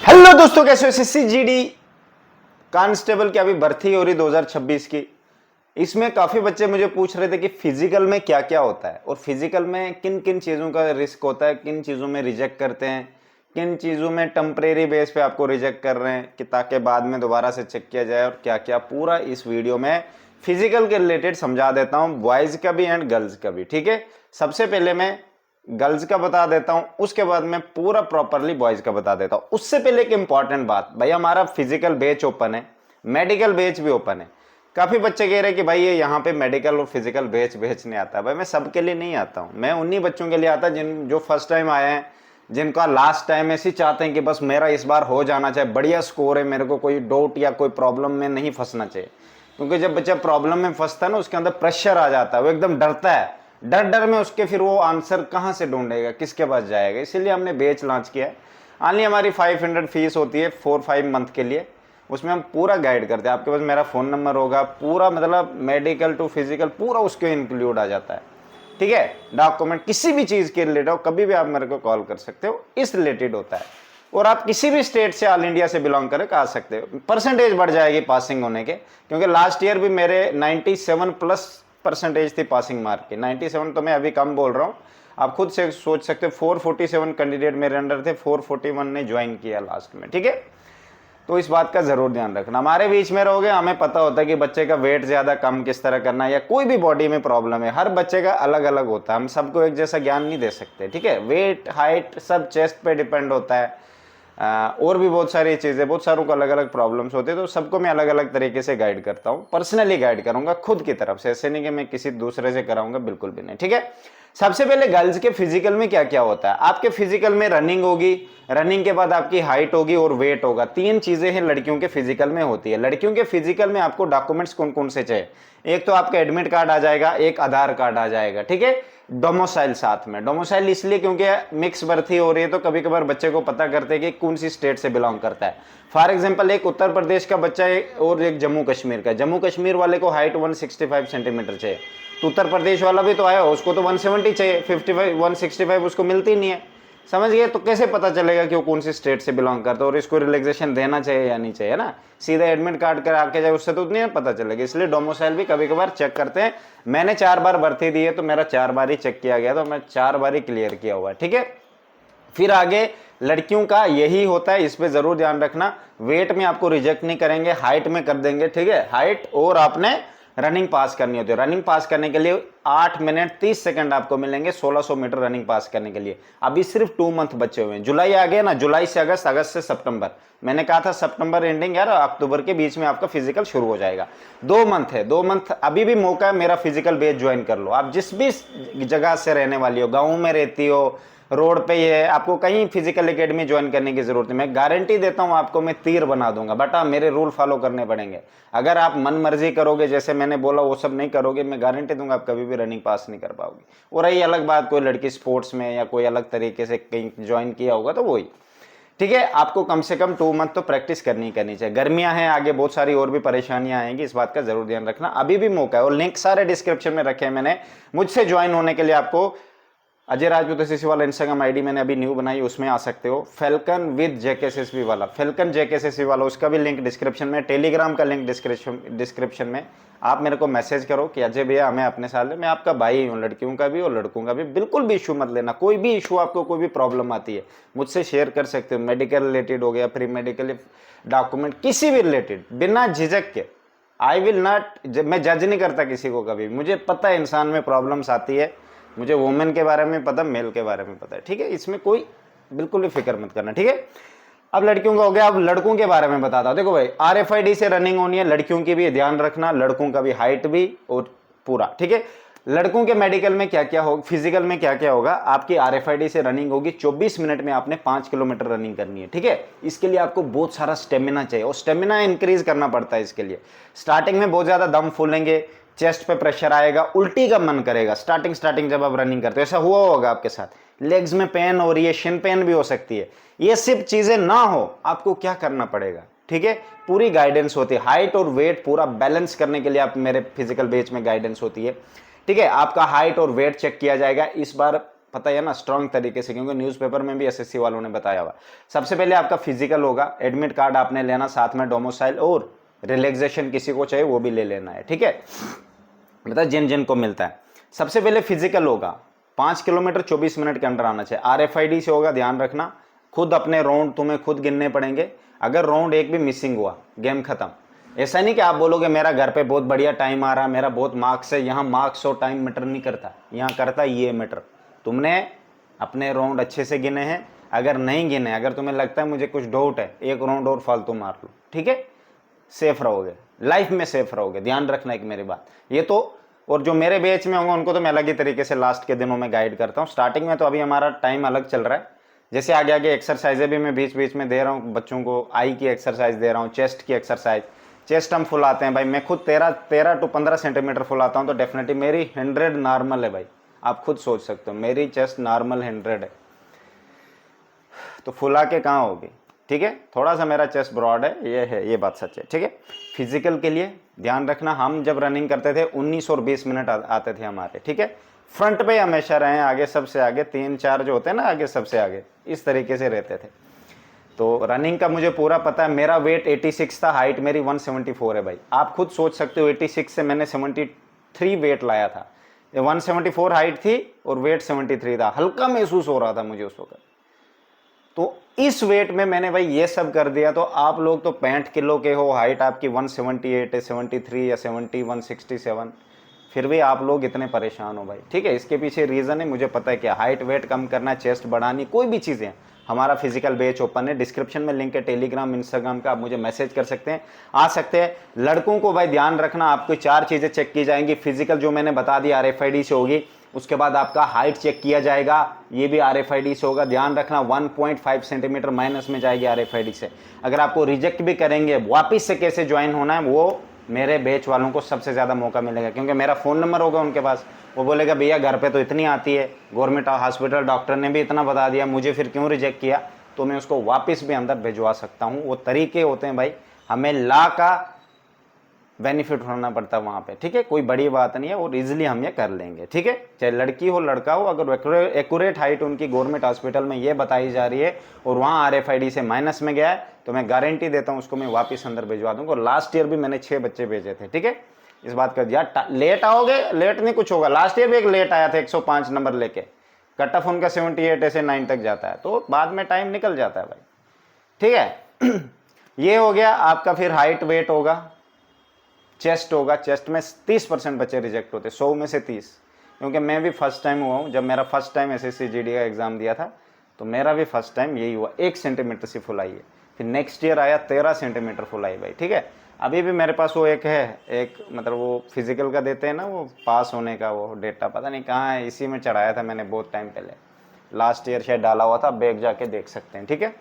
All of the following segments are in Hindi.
हेलो दोस्तों, कैसे हो? एसएससी जीडी कांस्टेबल की अभी भर्ती हो रही 2026 की। इसमें काफी बच्चे मुझे पूछ रहे थे कि फिजिकल में क्या क्या होता है और फिजिकल में किन किन चीजों का रिस्क होता है, किन चीजों में रिजेक्ट करते हैं, किन चीजों में टेम्परेरी बेस पे आपको रिजेक्ट कर रहे हैं कि ताकि बाद में दोबारा से चेक किया जाए, और क्या क्या पूरा इस वीडियो में फिजिकल के रिलेटेड समझा देता हूं, बॉयज का भी एंड गर्ल्स का भी। ठीक है, सबसे पहले मैं गर्ल्स का बता देता हूं, उसके बाद मैं पूरा प्रॉपरली बॉयज का बता देता हूं। उससे पहले एक इंपॉर्टेंट बात, भाई हमारा फिजिकल बैच ओपन है, मेडिकल बैच भी ओपन है। काफी बच्चे कह रहे हैं कि भाई ये यहाँ पे मेडिकल और फिजिकल बैच बेचने आता है। भाई मैं सबके लिए नहीं आता हूँ, मैं उन्हीं बच्चों के लिए आता जिन जो फर्स्ट टाइम आए हैं, जिनका लास्ट टाइम ऐसे चाहते हैं कि बस मेरा इस बार हो जाना चाहिए, बढ़िया स्कोर है, मेरे को कोई डाउट या कोई प्रॉब्लम में नहीं फंसना चाहिए। क्योंकि जब बच्चा प्रॉब्लम में फंसता है ना, उसके अंदर प्रेशर आ जाता है, वो एकदम डरता है, डर डर में उसके फिर वो आंसर कहाँ से ढूंढेगा, किसके पास जाएगा। इसीलिए हमने बैच लॉन्च किया है। ऑनली हमारी 500 फीस होती है 4-5 मंथ के लिए। उसमें हम पूरा गाइड करते हैं, आपके पास मेरा फ़ोन नंबर होगा, पूरा मतलब मेडिकल टू फिजिकल पूरा उसके इंक्लूड आ जाता है। ठीक है, डॉक्यूमेंट किसी भी चीज़ के रिलेटेड हो, कभी भी आप मेरे को कॉल कर सकते हो, इस रिलेटेड होता है। और आप किसी भी स्टेट से, ऑल इंडिया से बिलोंग करें, आ सकते हो। परसेंटेज बढ़ जाएगी पासिंग होने के, क्योंकि लास्ट ईयर भी मेरे 97+ परसेंटेज थी पासिंग मार्क की। 97 तो मैं अभी कम बोल रहा हूँ, आप खुद से सोच सकते हो। 447 कैंडिडेट मेरे अंडर थे, 441 ने ज्वाइन किया लास्ट में। ठीक है, तो इस बात का जरूर ध्यान रखना। हमारे बीच में रहोगे, हमें पता होता है कि बच्चे का वेट ज्यादा कम किस तरह करना है, या कोई भी बॉडी में प्रॉब्लम है, हर बच्चे का अलग अलग होता है, हम सबको एक जैसा ज्ञान नहीं दे सकते। ठीक है, वेट हाइट सब चेस्ट पे डिपेंड होता है, और भी बहुत सारी चीजें, बहुत सारों को अलग अलग प्रॉब्लम्स होते हैं, तो सबको मैं अलग अलग तरीके से गाइड करता हूँ। पर्सनली गाइड करूंगा खुद की तरफ से, ऐसे नहीं कि मैं किसी दूसरे से कराऊंगा, बिल्कुल भी नहीं। ठीक है, सबसे पहले गर्ल्स के फिजिकल में क्या क्या होता है। आपके फिजिकल में रनिंग होगी, रनिंग के बाद आपकी हाइट होगी और वेट होगा। 3 चीजें हैं लड़कियों के फिजिकल में होती है। लड़कियों के फिजिकल में आपको डॉक्यूमेंट्स कौन कौन से चाहिए? एक तो आपका एडमिट कार्ड आ जाएगा, एक आधार कार्ड आ जाएगा। ठीक है, डोमोसाइल साथ में। डोमोसाइल इसलिए क्योंकि मिक्स भर्ती हो रही है, तो कभी कभार बच्चे को पता करते हैं कि कौन सी स्टेट से बिलोंग करता है। फॉर एग्जांपल, एक उत्तर प्रदेश का बच्चा है और एक जम्मू कश्मीर का। जम्मू कश्मीर वाले को हाइट 165 सेंटीमीटर चाहिए, तो उत्तर प्रदेश वाला भी तो आया, उसको तो 170 चाहिए, 55 165 उसको मिलती नहीं है। समझ गए? तो कैसे पता चलेगा कि वो कौन सी स्टेट से बिलोंग करता है और इसको रिलैक्सेशन देना चाहिए या नहीं चाहिए ना? सीधा एडमिट कार्ड कर आके जाए, उससे तो नहीं पता चलेगा। इसलिए डोमोसाइल भी कभी कभार चेक करते हैं। मैंने 4 बार भर्ती दी है, तो मेरा 4 बार ही चेक किया गया, तो मैं 4 बार ही क्लियर किया हुआ है। ठीक है, फिर आगे लड़कियों का यही होता है, इस पे जरूर ध्यान रखना। वेट में आपको रिजेक्ट नहीं करेंगे, हाइट में कर देंगे। ठीक है, हाइट और आपने रनिंग पास करनी होती है। रनिंग पास करने के लिए 8 मिनट 30 सेकंड आपको मिलेंगे 1600 मीटर रनिंग पास करने के लिए। अभी सिर्फ 2 मंथ बचे हुए हैं। जुलाई आ गया ना, जुलाई से अगस्त, अगस्त से सितंबर। मैंने कहा था सितंबर एंडिंग यार, अक्टूबर के बीच में आपका फिजिकल शुरू हो जाएगा। 2 मंथ है, 2 मंथ अभी भी मौका है, मेरा फिजिकल बैच ज्वाइन कर लो। आप जिस भी जगह से रहने वाली हो, गाँव में रहती हो, रोड पे ही है, आपको कहीं फिजिकल एकेडमी ज्वाइन करने की जरूरत है। मैं गारंटी देता हूं आपको, मैं तीर बना दूंगा, बट आप मेरे रूल फॉलो करने पड़ेंगे। अगर आप मन मर्जी करोगे, जैसे मैंने बोला वो सब नहीं करोगे, मैं गारंटी दूंगा आप कभी भी रनिंग पास नहीं कर पाओगे। और रही अलग बात, कोई लड़की स्पोर्ट्स में या कोई अलग तरीके से कहीं ज्वाइन किया होगा तो वही। ठीक है, आपको कम से कम 2 मंथ तो प्रैक्टिस करनी चाहिए। गर्मियां हैं, आगे बहुत सारी और भी परेशानियां आएंगी, इस बात का जरूर ध्यान रखना। अभी भी मौका है, और लिंक सारे डिस्क्रिप्शन में रखे हैं मैंने। मुझसे ज्वाइन होने के लिए आपको अजय राजपूत एसएससी वाला इंस्टाग्राम आईडी मैंने अभी न्यू बनाई, उसमें आ सकते हो। फेल्कन विद जेकेएसएसबी वाला, फेल्कन जेकेएसएसबी वाला, उसका भी लिंक डिस्क्रिप्शन में। टेलीग्राम का लिंक डिस्क्रिप्शन में। आप मेरे को मैसेज करो कि अजय भैया हमें अपने साथ में, मैं आपका भाई हूँ, लड़कियों का भी और लड़कों का भी। बिल्कुल भी इशू मत लेना, कोई भी इशू आपको, कोई भी प्रॉब्लम आती है मुझसे शेयर कर सकते हो। मेडिकल रिलेटेड हो गया, प्री मेडिकल डॉक्यूमेंट, किसी भी रिलेटेड, बिना झिझक के। आई विल नॉट, मैं जज नहीं करता किसी को कभी। मुझे पता है इंसान में प्रॉब्लम्स आती है, मुझे वुमेन के बारे में पता, मेल के बारे में पता है। ठीक है, इसमें कोई बिल्कुल भी फिक्र मत करना। ठीक है, अब लड़कियों का हो गया, अब लड़कों के बारे में बताता हूं। देखो भाई, RFID से रनिंग होनी है, लड़कियों की भी ध्यान रखना, लड़कों का भी, हाइट भी और पूरा। ठीक है, लड़कों के मेडिकल में क्या क्या होगा, फिजिकल में क्या क्या होगा। आपकी RFID से रनिंग होगी, 24 मिनट में आपने 5 किलोमीटर रनिंग करनी है। ठीक है, इसके लिए आपको बहुत सारा स्टेमिना चाहिए, और स्टेमिना इंक्रीज करना पड़ता है इसके लिए। स्टार्टिंग में बहुत ज्यादा दम फूलेंगे, चेस्ट पे प्रेशर आएगा, उल्टी का मन करेगा स्टार्टिंग जब आप रनिंग करते हो। ऐसा हुआ होगा आपके साथ, लेग्स में पेन हो रही है, शिन पेन भी हो सकती है। ये सिर्फ चीजें ना हो, आपको क्या करना पड़ेगा? ठीक है, पूरी गाइडेंस होती है। हाइट और वेट पूरा बैलेंस करने के लिए आप मेरे फिजिकल बेच में गाइडेंस होती है। ठीक है, आपका हाइट और वेट चेक किया जाएगा। इस बार पता है ना, स्ट्रांग तरीके से, क्योंकि न्यूज़पेपर में भी एसएससी वालों ने बताया हुआ। सबसे पहले आपका फिजिकल होगा, एडमिट कार्ड आपने लेना, साथ में डोमिसाइल और रिलैक्सेशन किसी को चाहिए वो भी ले लेना है, ठीक है, मतलब जिन जिन को मिलता है। सबसे पहले फिजिकल होगा, 5 किलोमीटर 24 मिनट के अंदर आना चाहिए। RFID से होगा, ध्यान रखना, खुद अपने राउंड तुम्हें खुद गिनने पड़ेंगे। अगर राउंड एक भी मिसिंग हुआ, गेम खत्म। ऐसा नहीं कि आप बोलोगे मेरा घर पे बहुत बढ़िया टाइम आ रहा, मेरा बहुत मार्क्स है। यहाँ मार्क्स और टाइम मैटर नहीं करता, यहाँ करता ये मैटर, तुमने अपने राउंड अच्छे से गिने हैं। अगर नहीं गिने, अगर तुम्हें लगता है मुझे कुछ डाउट है, एक राउंड और फालतू मार लो, ठीक है, सेफ रहोगे, लाइफ में सेफ रहोगे। ध्यान रखना एक मेरी बात ये तो। और जो मेरे बैच में होंगे उनको तो मैं अलग ही तरीके से लास्ट के दिनों में गाइड करता हूँ। स्टार्टिंग में तो अभी हमारा टाइम अलग चल रहा है। जैसे आगे आगे एक्सरसाइजें भी मैं बीच बीच में दे रहा हूँ बच्चों को, आई की एक्सरसाइज दे रहा हूँ, चेस्ट की एक्सरसाइज। चेस्ट हम फुलाते हैं भाई, मैं खुद 13 टू 15 सेंटीमीटर फुलाता हूँ, तो डेफिनेटली मेरी 100 नॉर्मल है भाई। आप खुद सोच सकते हो, मेरी चेस्ट नॉर्मल 100 है, तो फुला के कहाँ होगी, ठीक है। थोड़ा सा मेरा चेस्ट ब्रॉड है, ये बात सच है, ठीक है। फिजिकल के लिए ध्यान रखना, हम जब रनिंग करते थे 19 और 20 मिनट आते थे हमारे, ठीक है। फ्रंट पे हमेशा रहें, आगे सबसे आगे, 3-4 जो होते हैं ना आगे सबसे आगे, इस तरीके से रहते थे। तो रनिंग का मुझे पूरा पता है। मेरा वेट 86 था, हाइट मेरी 174 है भाई। आप खुद सोच सकते हो, 86 से मैंने 73 वेट लाया था। 174 हाइट थी और वेट 73 था, हल्का महसूस हो रहा था मुझे उस वक्त। तो इस वेट में मैंने भाई ये सब कर दिया। तो आप लोग तो 65 किलो के हो, हाइट आपकी 178 है, 73 या 70, 167, फिर भी आप लोग इतने परेशान हो भाई, ठीक है। इसके पीछे रीज़न है, मुझे पता है क्या। हाइट वेट कम करना, चेस्ट बढ़ानी, कोई भी चीज़ें, हमारा फिजिकल बैच ओपन है, डिस्क्रिप्शन में लिंक है टेलीग्राम इंस्टाग्राम का, आप मुझे मैसेज कर सकते हैं, आ सकते हैं। लड़कों को भाई ध्यान रखना, आपको 4 चीज़ें चेक की जाएंगी। फिजिकल जो मैंने बता दी RFID से होगी, उसके बाद आपका हाइट चेक किया जाएगा, ये भी RFID से होगा। ध्यान रखना 1.5 सेंटीमीटर माइनस में जाएगी RFID से। अगर आपको रिजेक्ट भी करेंगे, वापस से कैसे ज्वाइन होना है, वो मेरे बैच वालों को सबसे ज़्यादा मौका मिलेगा, क्योंकि मेरा फ़ोन नंबर होगा उनके पास। वो बोलेगा भैया घर पे तो इतनी आती है, गवर्नमेंट हॉस्पिटल डॉक्टर ने भी इतना बता दिया, मुझे फिर क्यों रिजेक्ट किया, तो मैं उसको वापस भी अंदर भिजवा सकता हूँ। वो तरीके होते हैं भाई, हमें ला का बेनिफिट होना पड़ता है वहाँ पे, ठीक है। कोई बड़ी बात नहीं है, और इजीली हम ये कर लेंगे, ठीक है। चाहे लड़की हो लड़का हो, अगर एक्यूरेट हाइट उनकी गवर्नमेंट हॉस्पिटल में ये बताई जा रही है और वहाँ RFID से माइनस में गया है, तो मैं गारंटी देता हूँ उसको मैं वापस अंदर भिजवा दूँगा। और लास्ट ईयर भी मैंने 6 बच्चे भेजे थे, ठीक है। इस बात का यार, लेट आओगे, लेट नहीं कुछ होगा। लास्ट ईयर भी एक लेट आया था 105 नंबर लेके, कट ऑफ उनका 78 ऐसे 9 तक जाता है, तो बाद में टाइम निकल जाता है भाई, ठीक है। ये हो गया आपका। फिर हाइट वेट होगा, चेस्ट होगा। चेस्ट में 30% बच्चे रिजेक्ट होते, 100 में से 30, क्योंकि मैं भी फर्स्ट टाइम हुआ हूँ। जब मेरा फर्स्ट टाइम SSC GD का एग्जाम दिया था, तो मेरा भी फर्स्ट टाइम यही हुआ, 1 सेंटीमीटर से फुलाई है। फिर नेक्स्ट ईयर आया 13 सेंटीमीटर फुलाई भाई, ठीक है। अभी भी मेरे पास वो एक है, एक मतलब वो फिजिकल का देते हैं ना, वो पास होने का वो डेटा, पता नहीं कहाँ है, इसी में चढ़ाया था मैंने बहुत टाइम पहले, लास्ट ईयर शायद डाला हुआ था, बैग जाके देख सकते हैं, ठीक है।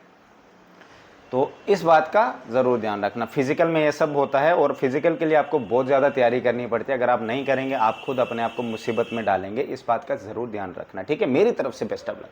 तो इस बात का ज़रूर ध्यान रखना, फिजिकल में ये सब होता है। और फिजिकल के लिए आपको बहुत ज़्यादा तैयारी करनी पड़ती है। अगर आप नहीं करेंगे, आप खुद अपने आप को मुसीबत में डालेंगे, इस बात का ज़रूर ध्यान रखना, ठीक है। मेरी तरफ से बेस्ट ऑफ लक।